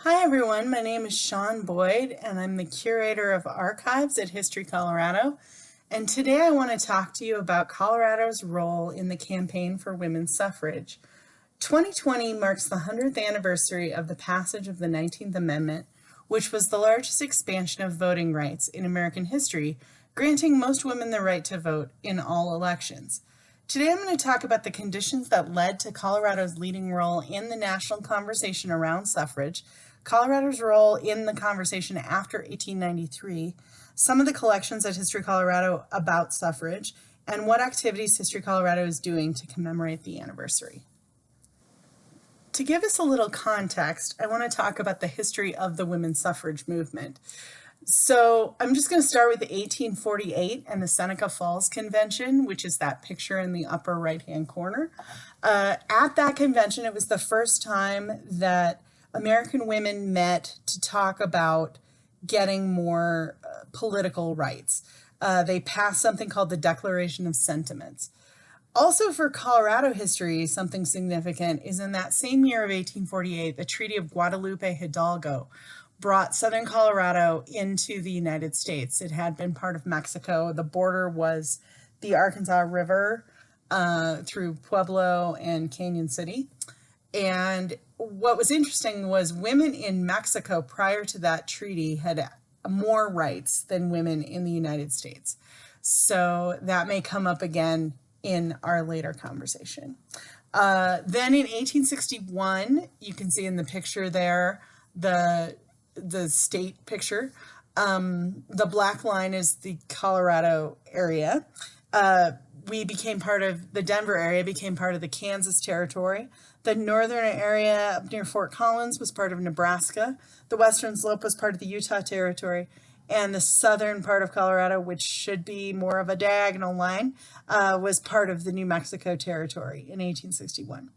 Hi everyone, my name is Shaun Boyd and I'm the Curator of Archives at History Colorado. And today I want to talk to you about Colorado's role in the campaign for women's suffrage. 2020 marks the 100th anniversary of the passage of the 19th Amendment, which was the largest expansion of voting rights in American history, granting most women the right to vote in all elections. Today I'm going to talk about the conditions that led to Colorado's leading role in the national conversation around suffrage, Colorado's role in the conversation after 1893, some of the collections at History Colorado about suffrage, and what activities History Colorado is doing to commemorate the anniversary. To give us a little context, I want to talk about the history of the women's suffrage movement. So I'm just going to start with 1848 and the Seneca Falls Convention, which is that picture in the upper right-hand corner. At that convention, it was the first time that American women met to talk about getting more political rights. They passed something called the Declaration of Sentiments. Also for Colorado history, something significant is in that same year of 1848, the Treaty of Guadalupe Hidalgo brought southern Colorado into the United States. It had been part of Mexico. The border was the Arkansas River through Pueblo and Canyon City. And what was interesting was women in Mexico prior to that treaty had more rights than women in the United States. So that may come up again in our later conversation. Then in 1861, you can see in the picture there, the state picture. The black line is the Colorado area. We became part of, the Denver area became part of the Kansas territory. The northern area up near Fort Collins was part of Nebraska. The western slope was part of the Utah territory. And the southern part of Colorado, which should be more of a diagonal line, was part of the New Mexico territory in 1861.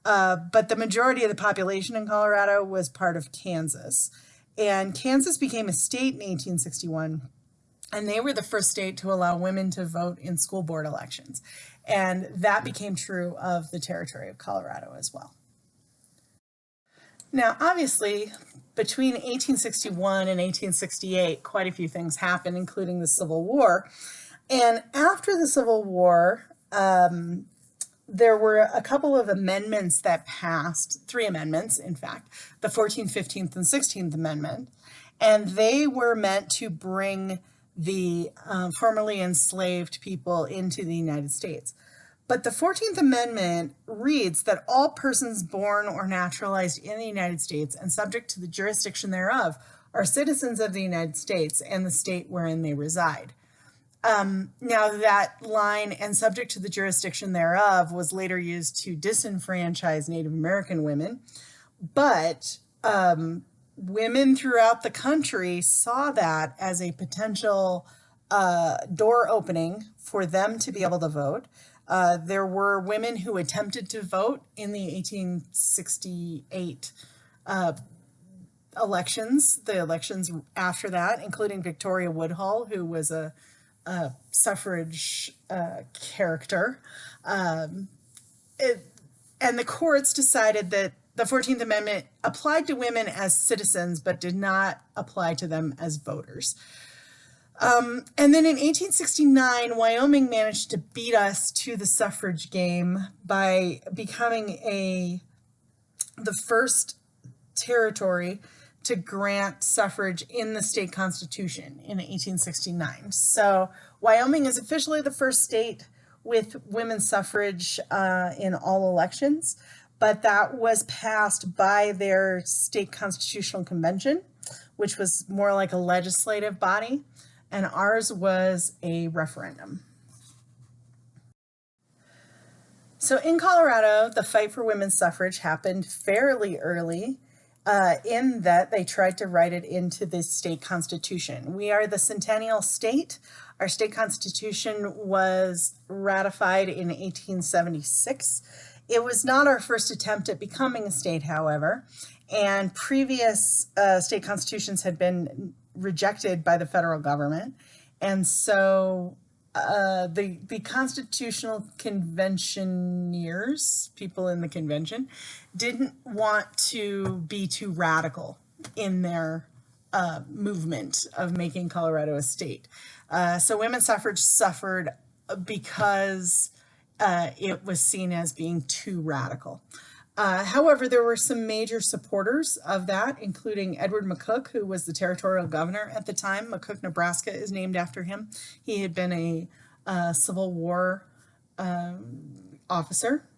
But the majority of the population in Colorado was part of Kansas. And Kansas became a state in 1861. And they were the first state to allow women to vote in school board elections. And that became true of the territory of Colorado as well. Now, obviously, between 1861 and 1868, quite a few things happened, including the Civil War. And after the Civil War, there were a couple of amendments that passed, 3 amendments, in fact, the 14th, 15th, and 16th Amendment. And they were meant to bring the formerly enslaved people into the United States. But the 14th Amendment reads that all persons born or naturalized in the United States and subject to the jurisdiction thereof are citizens of the United States and the state wherein they reside. Now that line, and subject to the jurisdiction thereof, was later used to disenfranchise Native American women. But women throughout the country saw that as a potential door opening for them to be able to vote. There were women who attempted to vote in the 1868 elections, the elections after that, including Victoria Woodhull, who was a suffrage character. And the courts decided that the 14th Amendment applied to women as citizens, but did not apply to them as voters. And then in 1869, Wyoming managed to beat us to the suffrage game by becoming the first territory to grant suffrage in the state constitution in 1869. So Wyoming is officially the first state with women's suffrage in all elections, but that was passed by their state constitutional convention, which was more like a legislative body, and ours was a referendum. So in Colorado, the fight for women's suffrage happened fairly early, in that they tried to write it into the state constitution. We are the centennial state. Our state constitution was ratified in 1876. It was not our first attempt at becoming a state, however, and previous state constitutions had been rejected by the federal government. And so the constitutional conventioneers, people in the convention, didn't want to be too radical in their movement of making Colorado a state. So women's suffrage suffered because it was seen as being too radical. However, there were some major supporters of that, including Edward McCook, who was the territorial governor at the time. McCook, Nebraska is named after him. He had been a Civil War officer.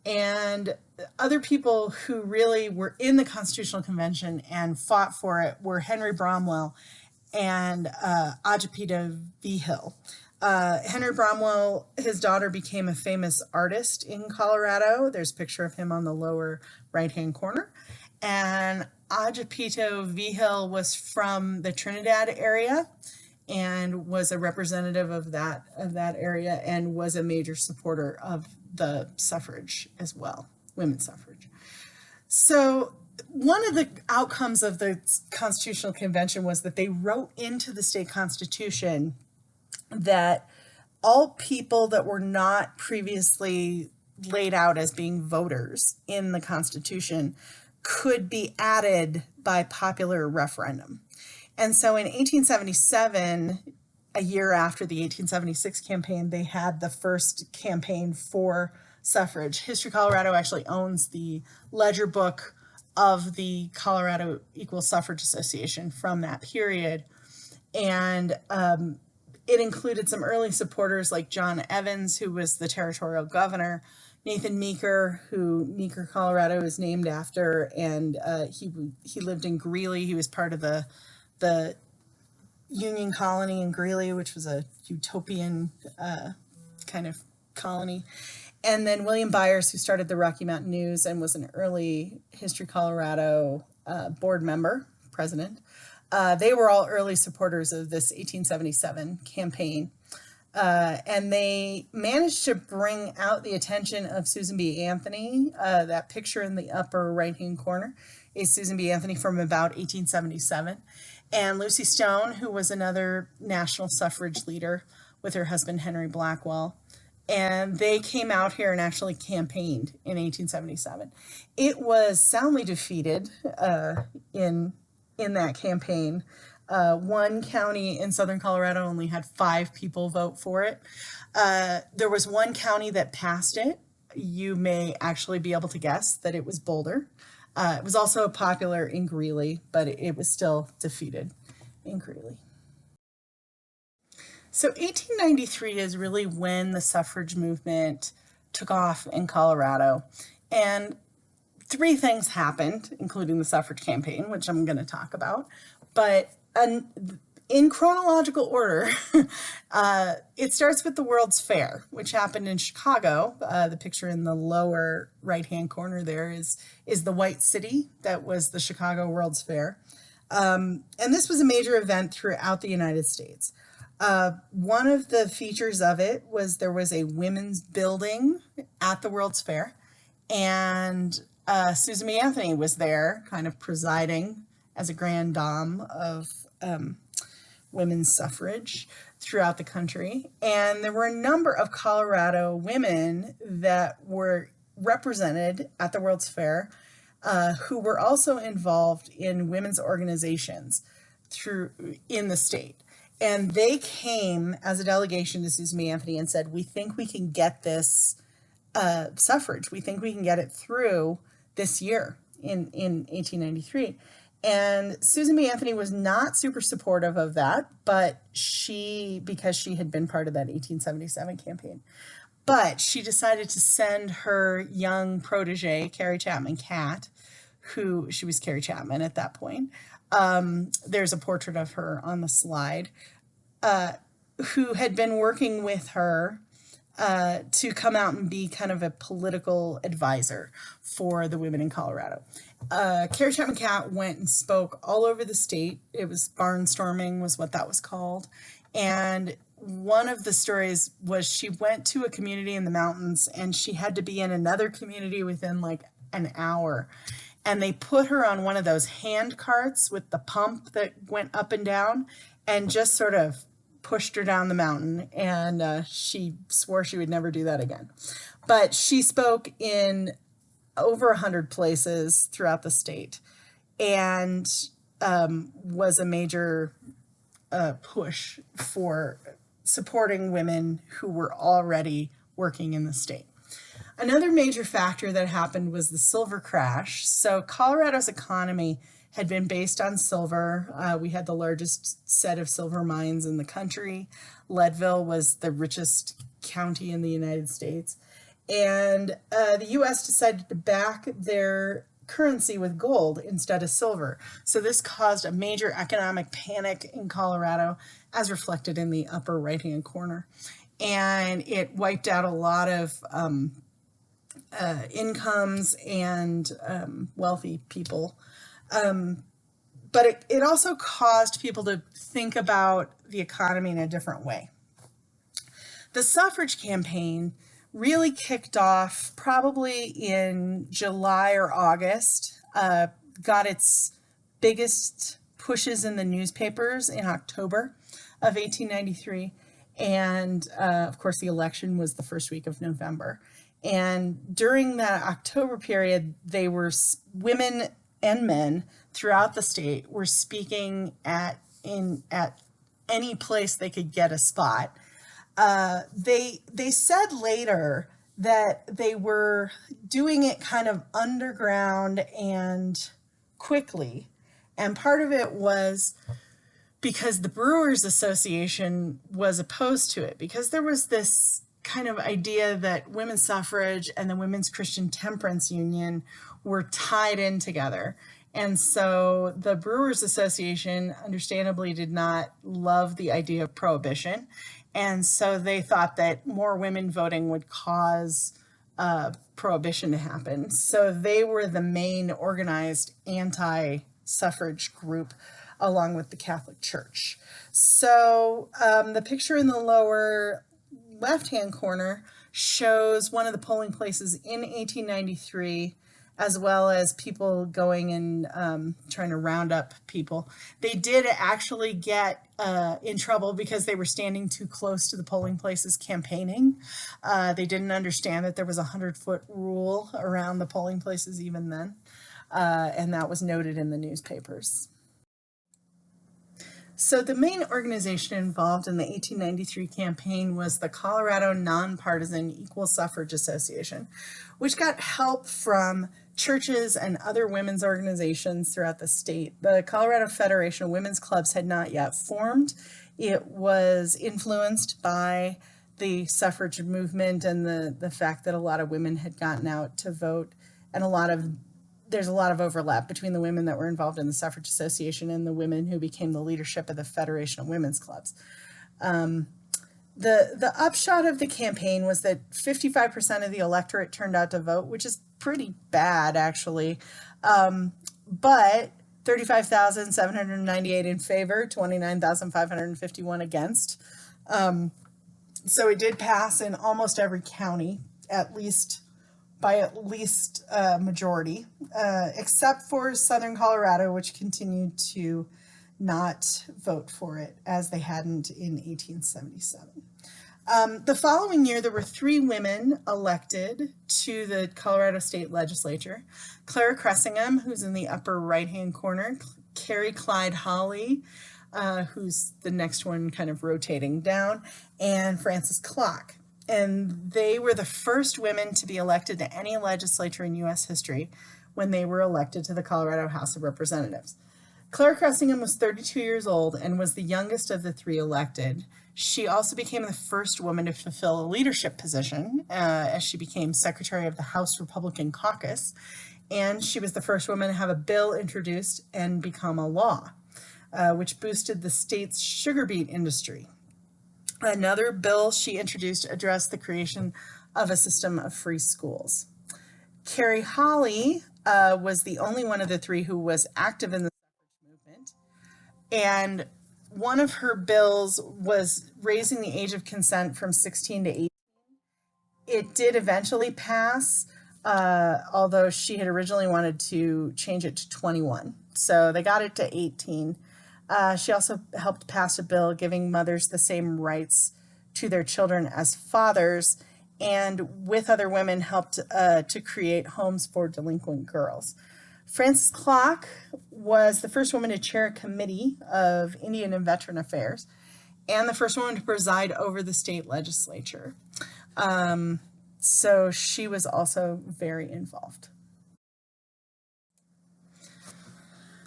And other people who really were in the Constitutional Convention and fought for it were Henry Bromwell and Agapito Vigil. Henry Bromwell, his daughter, became a famous artist in Colorado. There's a picture of him on the lower right-hand corner. And Agapito Vigil was from the Trinidad area and was a representative of that area and was a major supporter of the suffrage as well, women's suffrage. So one of the outcomes of the Constitutional Convention was that they wrote into the state constitution that all people that were not previously laid out as being voters in the Constitution could be added by popular referendum. And so in 1877, a year after the 1876 campaign, they had the first campaign for suffrage. History Colorado actually owns the ledger book of the Colorado Equal Suffrage Association from that period. And it included some early supporters like John Evans, who was the territorial governor, Nathan Meeker, who Meeker, Colorado is named after, and he lived in Greeley. He was part of the Union colony in Greeley, which was a utopian kind of colony. And then William Byers, who started the Rocky Mountain News and was an early History Colorado board member, president. They were all early supporters of this 1877 campaign. And they managed to bring out the attention of Susan B. Anthony. That picture in the upper right-hand corner is Susan B. Anthony from about 1877. And Lucy Stone, who was another national suffrage leader with her husband, Henry Blackwell. And they came out here and actually campaigned in 1877. It was soundly defeated in that campaign. One county in southern Colorado only had 5 people vote for it. There was one county that passed it. You may actually be able to guess that it was Boulder. It was also popular in Greeley, but it was still defeated in Greeley. So 1893 is really when the suffrage movement took off in Colorado. And 3 things happened, including the suffrage campaign, which I'm going to talk about. But in chronological order, it starts with the World's Fair, which happened in Chicago. The picture in the lower right-hand corner there is the White City. That was the Chicago World's Fair. And this was a major event throughout the United States. One of the features of it was there was a women's building at the World's Fair, and Susan B. Anthony was there kind of presiding as a grand dame of women's suffrage throughout the country. And there were a number of Colorado women that were represented at the World's Fair who were also involved in women's organizations in the state. And they came as a delegation to Susan B. Anthony and said, we think we can get this suffrage. We think we can get it through this year in 1893. And Susan B. Anthony was not super supportive of that, but because she had been part of that 1877 campaign. But she decided to send her young protege, Carrie Chapman Catt, she was Carrie Chapman at that point. There's a portrait of her on the slide, who had been working with her to come out and be kind of a political advisor for the women in Colorado. Carrie Chapman Catt went and spoke all over the state. It was barnstorming was what that was called. And one of the stories was she went to a community in the mountains and she had to be in another community within like an hour. And they put her on one of those hand carts with the pump that went up and down and just sort of pushed her down the mountain. And she swore she would never do that again. But she spoke in over 100 places throughout the state. And was a major push for supporting women who were already working in the state. Another major factor that happened was the silver crash. So Colorado's economy had been based on silver. We had the largest set of silver mines in the country. Leadville was the richest county in the United States. And the U.S. decided to back their currency with gold instead of silver. So this caused a major economic panic in Colorado, as reflected in the upper right-hand corner. And it wiped out a lot of incomes and wealthy people. But it also caused people to think about the economy in a different way. The suffrage campaign really kicked off probably in July or August, got its biggest pushes in the newspapers in October of 1893. And of course, the election was the first week of November. And during that October period, they were women and men throughout the state were speaking at any place they could get a spot. They said later that they were doing it kind of underground and quickly, and part of it was because the Brewers Association was opposed to it, because there was this kind of idea that women's suffrage and the Women's Christian Temperance Union were tied in together. And so the Brewers Association understandably did not love the idea of prohibition. And so they thought that more women voting would cause prohibition to happen. So they were the main organized anti-suffrage group along with the Catholic Church. So the picture in the lower left-hand corner shows one of the polling places in 1893, as well as people going and trying to round up people. They did actually get in trouble because they were standing too close to the polling places campaigning. They didn't understand that there was a 100-foot rule around the polling places even then, and that was noted in the newspapers. So the main organization involved in the 1893 campaign was the Colorado Nonpartisan Equal Suffrage Association, which got help from churches and other women's organizations throughout the state. The Colorado Federation of Women's Clubs had not yet formed. It was influenced by the suffrage movement and the fact that a lot of women had gotten out to vote, and there's a lot of overlap between the women that were involved in the Suffrage Association and the women who became the leadership of the Federation of Women's Clubs. The upshot of the campaign was that 55% of the electorate turned out to vote, which is pretty bad, actually. But 35,798 in favor, 29,551 against. So it did pass in almost every county, by at least a majority, except for Southern Colorado, which continued to not vote for it, as they hadn't in 1877. The following year, there were 3 women elected to the Colorado State Legislature. Clara Cressingham, who's in the upper right-hand corner, Carrie Clyde Hawley, who's the next one kind of rotating down, and Frances Clock. And they were the first women to be elected to any legislature in U.S. history when they were elected to the Colorado House of Representatives. Clara Cressingham was 32 years old and was the youngest of the 3 elected. She also became the first woman to fulfill a leadership position as she became Secretary of the House Republican Caucus. And she was the first woman to have a bill introduced and become a law, which boosted the state's sugar beet industry. Another bill she introduced addressed the creation of a system of free schools. Carrie Hawley was the only one of the 3 who was active in the suffrage movement, and one of her bills was raising the age of consent from 16 to 18. It did eventually pass, although she had originally wanted to change it to 21. So they got it to 18. She also helped pass a bill giving mothers the same rights to their children as fathers, and with other women helped to create homes for delinquent girls. Frances Clark was the first woman to chair a committee of Indian and Veteran Affairs and the first woman to preside over the state legislature. So she was also very involved.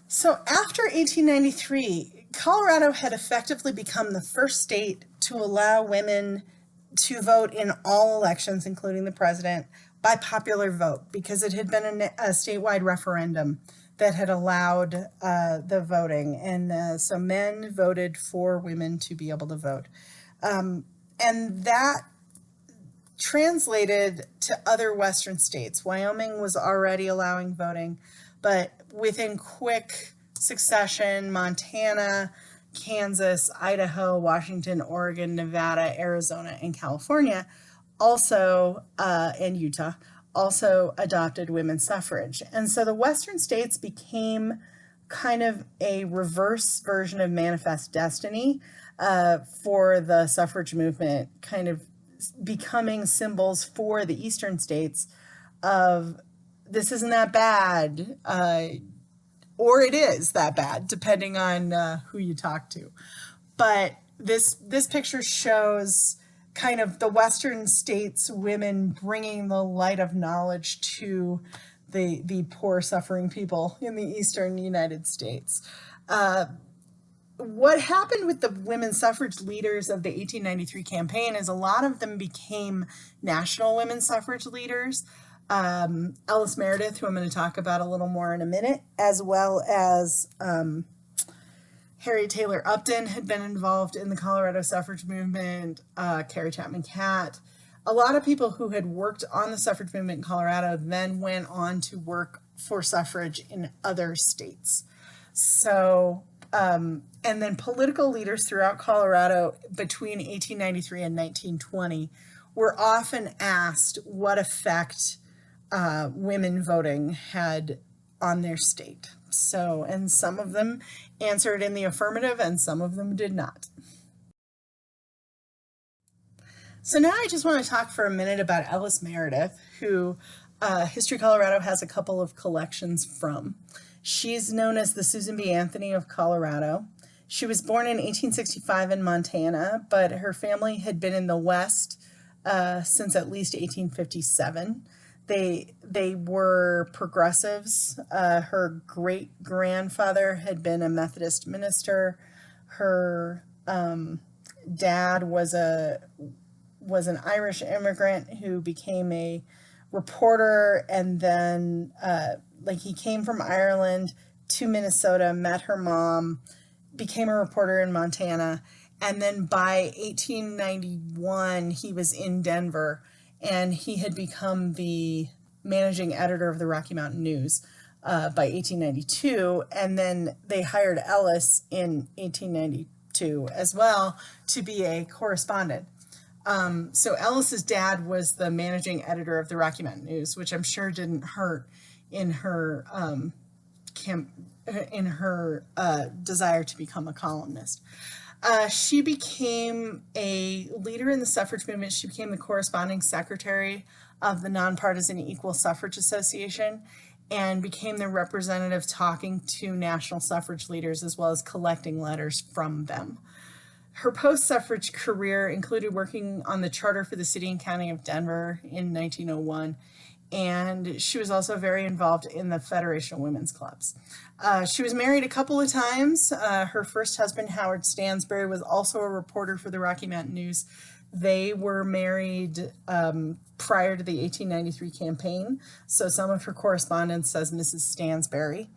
So after 1893, Colorado had effectively become the first state to allow women to vote in all elections, including the president, by popular vote, because it had been a statewide referendum that had allowed the voting. And so men voted for women to be able to vote. And that translated to other Western states. Wyoming was already allowing voting, but within quick succession, Montana, Kansas, Idaho, Washington, Oregon, Nevada, Arizona, and California also, and Utah, also adopted women's suffrage. And so the Western states became kind of a reverse version of Manifest Destiny for the suffrage movement, kind of becoming symbols for the Eastern states of this isn't that bad, or it is that bad, depending on who you talk to. But this picture shows kind of the Western states' women bringing the light of knowledge to the poor, suffering people in the Eastern United States. What happened with the women's suffrage leaders of the 1893 campaign is a lot of them became national women's suffrage leaders. Ellis Meredith, who I'm going to talk about a little more in a minute, as well as Harriet Taylor Upton had been involved in the Colorado suffrage movement, Carrie Chapman Catt. A lot of people who had worked on the suffrage movement in Colorado then went on to work for suffrage in other states. So, and then political leaders throughout Colorado between 1893 and 1920 were often asked what effect women voting had on their state. So, and some of them answered in the affirmative and some of them did not. So now I just want to talk for a minute about Ellis Meredith, who History Colorado has a couple of collections from. She's known as the Susan B. Anthony of Colorado. She was born in 1865 in Montana, but her family had been in the West since at least 1857. They were progressives. Her great-grandfather had been a Methodist minister. Her dad was an Irish immigrant who became a reporter, and then he came from Ireland to Minnesota, met her mom, became a reporter in Montana, and then by 1891 he was in Denver, and he had become the managing editor of the Rocky Mountain News by 1892, and then they hired Ellis in 1892 as well to be a correspondent. So Ellis's dad was the managing editor of the Rocky Mountain News, which I'm sure didn't hurt in her desire to become a columnist. She became a leader in the suffrage movement. She became the corresponding secretary of the Nonpartisan Equal Suffrage Association and became the representative talking to national suffrage leaders as well as collecting letters from them. Her post-suffrage career included working on the charter for the city and county of Denver in 1901, and she was also very involved in the Federation of Women's Clubs. She was married a couple of times. Her first husband, Howard Stansbury, was also a reporter for the Rocky Mountain News. They were married prior to the 1893 campaign, so some of her correspondence says Mrs. Stansbury.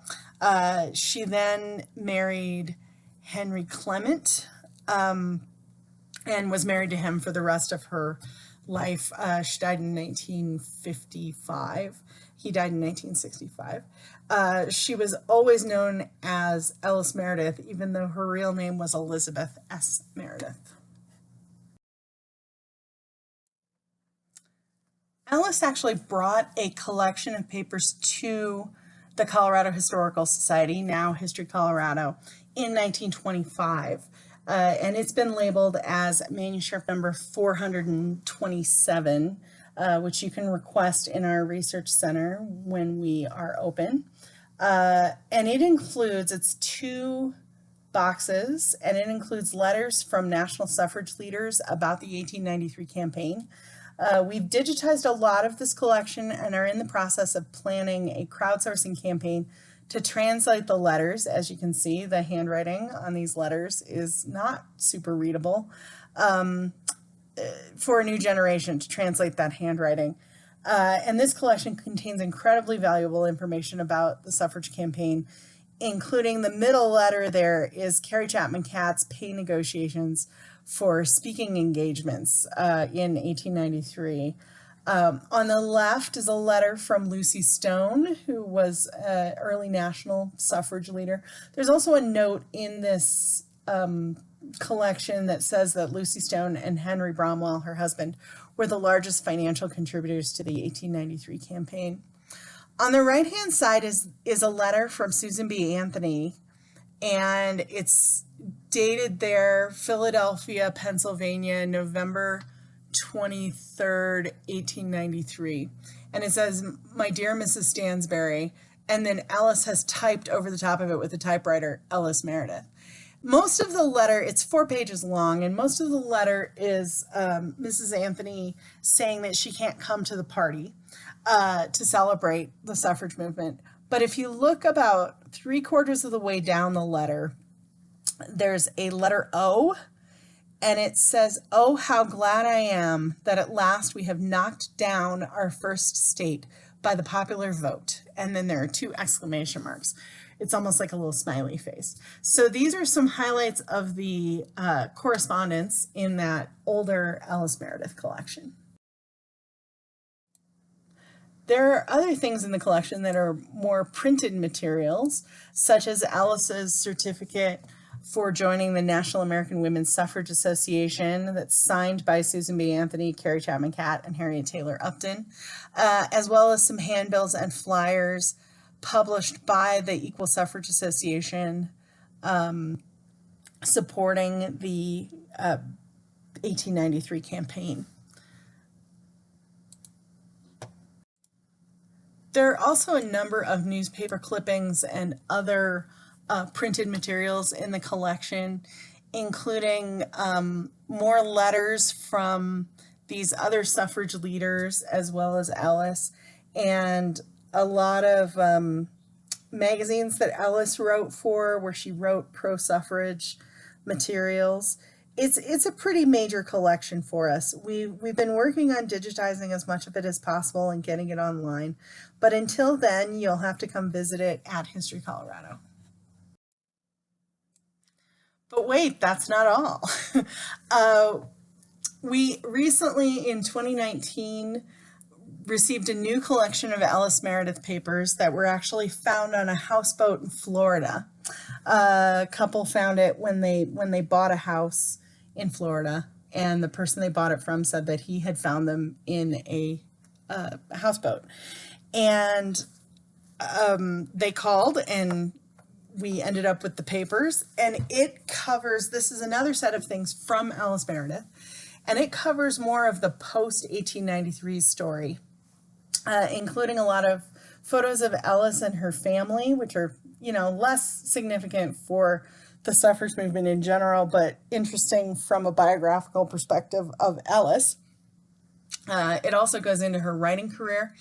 She then married Henry Clement, and was married to him for the rest of her life. She died in 1955. He died in 1965. She was always known as Ellis Meredith, even though her real name was Elizabeth S. Meredith. Ellis actually brought a collection of papers to the Colorado Historical Society, now History Colorado, in 1925. And it's been labeled as manuscript number 427, which you can request in our research center when we are open. And it includes, it's 2 boxes, and it includes letters from national suffrage leaders about the 1893 campaign. We've digitized a lot of this collection and are in the process of planning a crowdsourcing campaign to translate the letters. As you can see, the handwriting on these letters is not super readable, for a new generation to translate that handwriting. And this collection contains incredibly valuable information about the suffrage campaign, including the middle letter there is Carrie Chapman Catt's pay negotiations for speaking engagements in 1893. On the left is a letter from Lucy Stone, who was an early national suffrage leader. There's also a note in this collection that says that Lucy Stone and Henry Bromwell, her husband, were the largest financial contributors to the 1893 campaign. On the right-hand side is a letter from Susan B. Anthony, and it's dated there, Philadelphia, Pennsylvania, November 23rd, 1893. And it says, "My dear Mrs. Stansbury," and then Ellis has typed over the top of it with a typewriter, "Ellis Meredith." Most of the letter, it's 4 pages long, and most of the letter is Mrs. Anthony saying that she can't come to the party to celebrate the suffrage movement. But if you look about 3/4 of the way down the letter, there's a letter O, and it says, "Oh, how glad I am that at last we have knocked down our first state by the popular vote." And then there are 2 exclamation marks. It's almost like a little smiley face. So these are some highlights of the correspondence in that older Ellis Meredith collection. There are other things in the collection that are more printed materials, such as Ellis's certificate for joining the National American Women's Suffrage Association that's signed by Susan B. Anthony, Carrie Chapman Catt, and Harriet Taylor Upton, as well as some handbills and flyers published by the Equal Suffrage Association supporting the 1893 campaign. There are also a number of newspaper clippings and other printed materials in the collection, including more letters from these other suffrage leaders as well as Ellis, and a lot of magazines that Ellis wrote for, where she wrote pro-suffrage materials. It's a pretty major collection for us. We've been working on digitizing as much of it as possible and getting it online. But until then, you'll have to come visit it at History Colorado. But wait, that's not all. We recently, in 2019, received a new collection of Ellis Meredith papers that were actually found on a houseboat in Florida. A couple found it when they bought a house in Florida, and the person they bought it from said that he had found them in a houseboat. And they called, and we ended up with the papers, and it covers, this is another set of things from Ellis Meredith, and it covers more of the post-1893 story, including a lot of photos of Ellis and her family, which are, less significant for the suffrage movement in general, but interesting from a biographical perspective of Ellis. It also goes into her writing career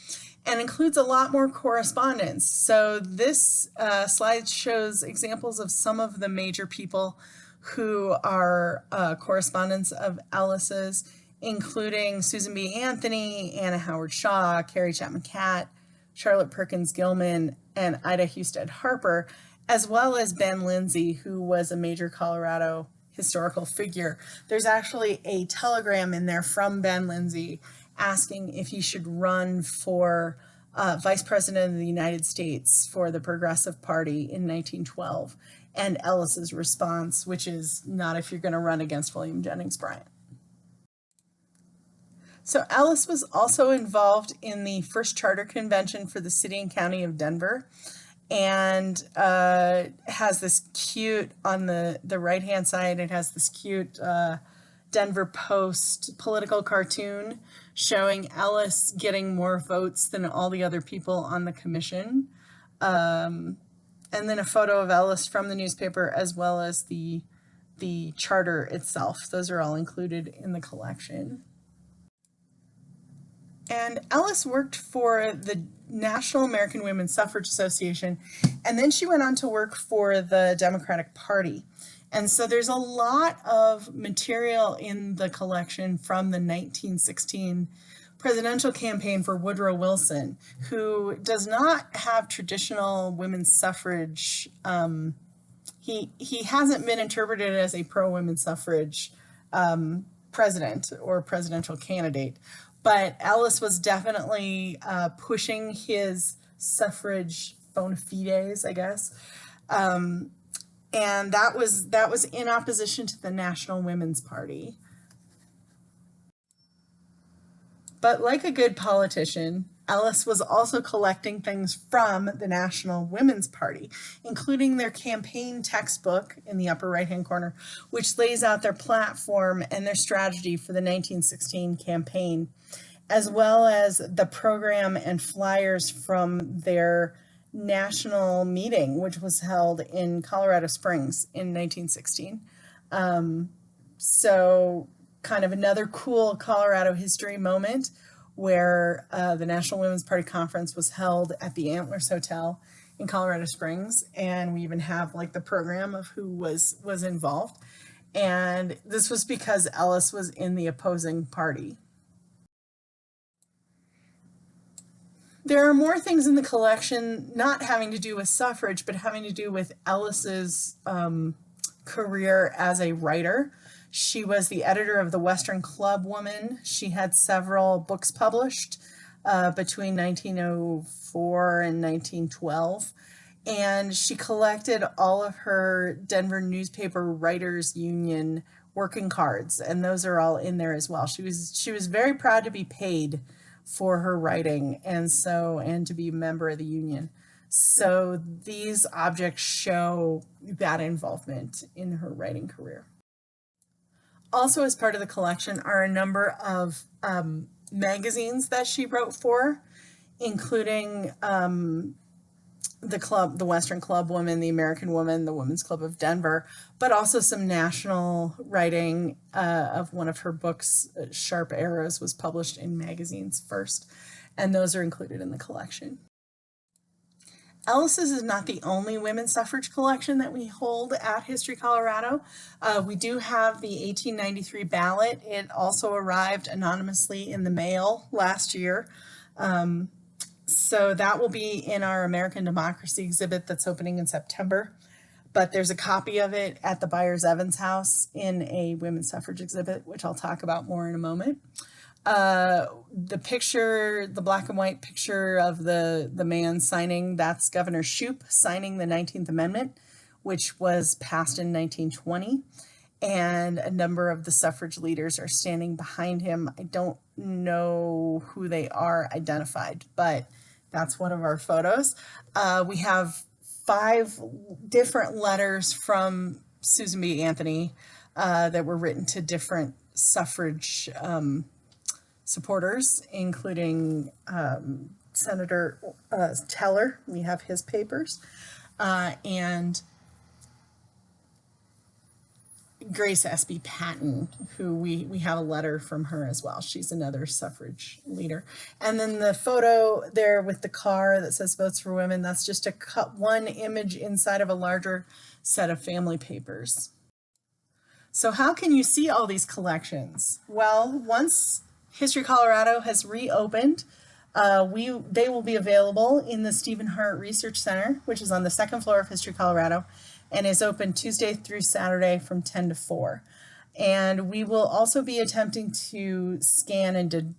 and includes a lot more correspondence. So this slide shows examples of some of the major people who are correspondents of Ellis's, including Susan B. Anthony, Anna Howard Shaw, Carrie Chapman Catt, Charlotte Perkins Gilman, and Ida Husted Harper, as well as Ben Lindsay, who was a major Colorado historical figure. There's actually a telegram in there from Ben Lindsay asking if he should run for Vice President of the United States for the Progressive Party in 1912, and Ellis's response, which is not if you're going to run against William Jennings Bryan. So Ellis was also involved in the first charter convention for the city and county of Denver, and has this cute, on the right-hand side, it has this cute Denver Post political cartoon showing Ellis getting more votes than all the other people on the commission. And then a photo of Ellis from the newspaper, as well as the charter itself. Those are all included in the collection. And Ellis worked for the National American Women's Suffrage Association, and then she went on to work for the Democratic Party. And so there's a lot of material in the collection from the 1916 presidential campaign for Woodrow Wilson, who does not have traditional women's suffrage. He hasn't been interpreted as a pro-women's suffrage president or presidential candidate, but Ellis was definitely pushing his suffrage bona fides, I guess. And that was in opposition to the National Women's Party. But like a good politician, Ellis was also collecting things from the National Women's Party, including their campaign textbook in the upper right-hand corner, which lays out their platform and their strategy for the 1916 campaign, as well as the program and flyers from their national meeting, which was held in Colorado Springs in 1916. So kind of another cool Colorado history moment where the National Women's Party Conference was held at the Antlers Hotel in Colorado Springs, and we even have like the program of who was involved. And this was because Ellis was in the opposing party. There are more things in the collection not having to do with suffrage, but having to do with Ellis's career as a writer. She was the editor of the Western Club Woman. She had several books published between 1904 and 1912. And she collected all of her Denver Newspaper Writers Union working cards, and those are all in there as well. She was very proud to be paid for her writing and to be a member of the union. So these objects show that involvement in her writing career. Also, as part of the collection are a number of magazines that she wrote for, including the Western Club Woman, the American Woman, the Women's Club of Denver, but also some national writing of one of her books, Sharp Arrows, was published in magazines first, and those are included in the collection. Ellis's is not the only women's suffrage collection that we hold at History Colorado. We do have the 1893 ballot. It also arrived anonymously in the mail last year. So that will be in our American Democracy exhibit that's opening in September. But there's a copy of it at the Byers-Evans House in a women's suffrage exhibit, which I'll talk about more in a moment. The picture, the black and white picture of the man signing, that's Governor Shoup signing the 19th Amendment, which was passed in 1920. And a number of the suffrage leaders are standing behind him. I don't know who they are identified, but that's one of our photos. We have 5 different letters from Susan B. Anthony that were written to different suffrage supporters, including Senator Teller. We have his papers, and Grace S.B. Patton, who we have a letter from her as well. She's another suffrage leader. And then the photo there with the car that says Votes for Women, that's just one image inside of a larger set of family papers. So how can you see all these collections? Well, once History Colorado has reopened, they will be available in the Stephen Hart Research Center, which is on the 2nd floor of History Colorado, and is open Tuesday through Saturday from 10 to 4. And we will also be attempting to scan and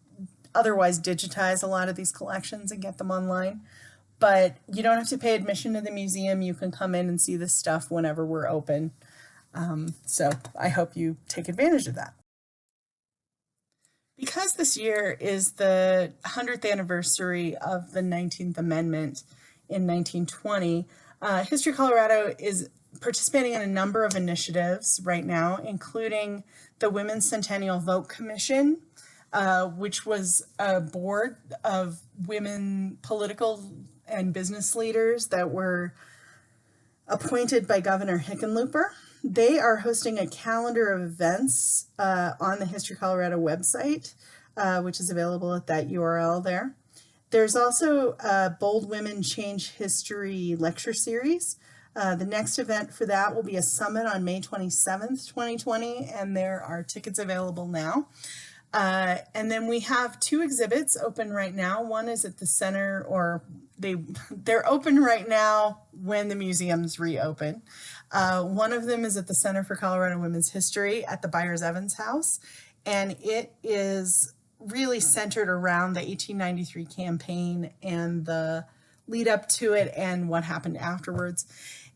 otherwise digitize a lot of these collections and get them online. But you don't have to pay admission to the museum. You can come in and see this stuff whenever we're open. So I hope you take advantage of that. Because this year is the 100th anniversary of the 19th Amendment in 1920, History Colorado is participating in a number of initiatives right now, including the Women's Centennial Vote Commission, which was a board of women political and business leaders that were appointed by Governor Hickenlooper. They are hosting a calendar of events on the History Colorado website, which is available at that URL there. There's also a Bold Women Change History lecture series. The next event for that will be a summit on May 27th, 2020, and there are tickets available now. And then we have two exhibits open right now. One is at the center, or they're open right now when the museums reopen. One of them is at the Center for Colorado Women's History at the Byers-Evans House, and it is really centered around the 1893 campaign and the lead up to it and what happened afterwards.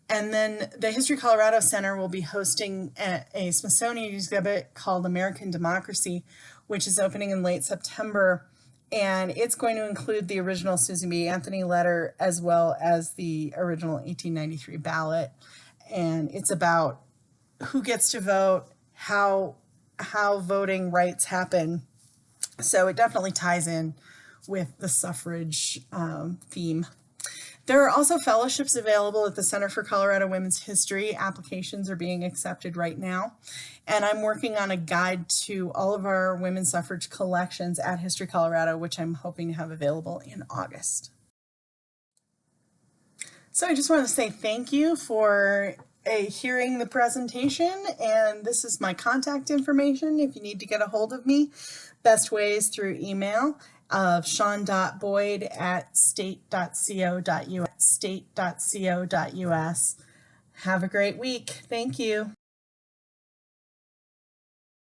And then the History Colorado Center will be hosting a Smithsonian exhibit called American Democracy, which is opening in late September. And it's going to include the original Susan B. Anthony letter as well as the original 1893 ballot. And it's about who gets to vote, how voting rights happen. So it definitely ties in with the suffrage theme. There are also fellowships available at the Center for Colorado Women's History. Applications are being accepted right now. And I'm working on a guide to all of our women's suffrage collections at History Colorado, which I'm hoping to have available in August. So I just want to say thank you for hearing the presentation, and this is my contact information if you need to get a hold of me. Best ways through email of shaun.boyd@state.co.us. Have a great week. Thank you.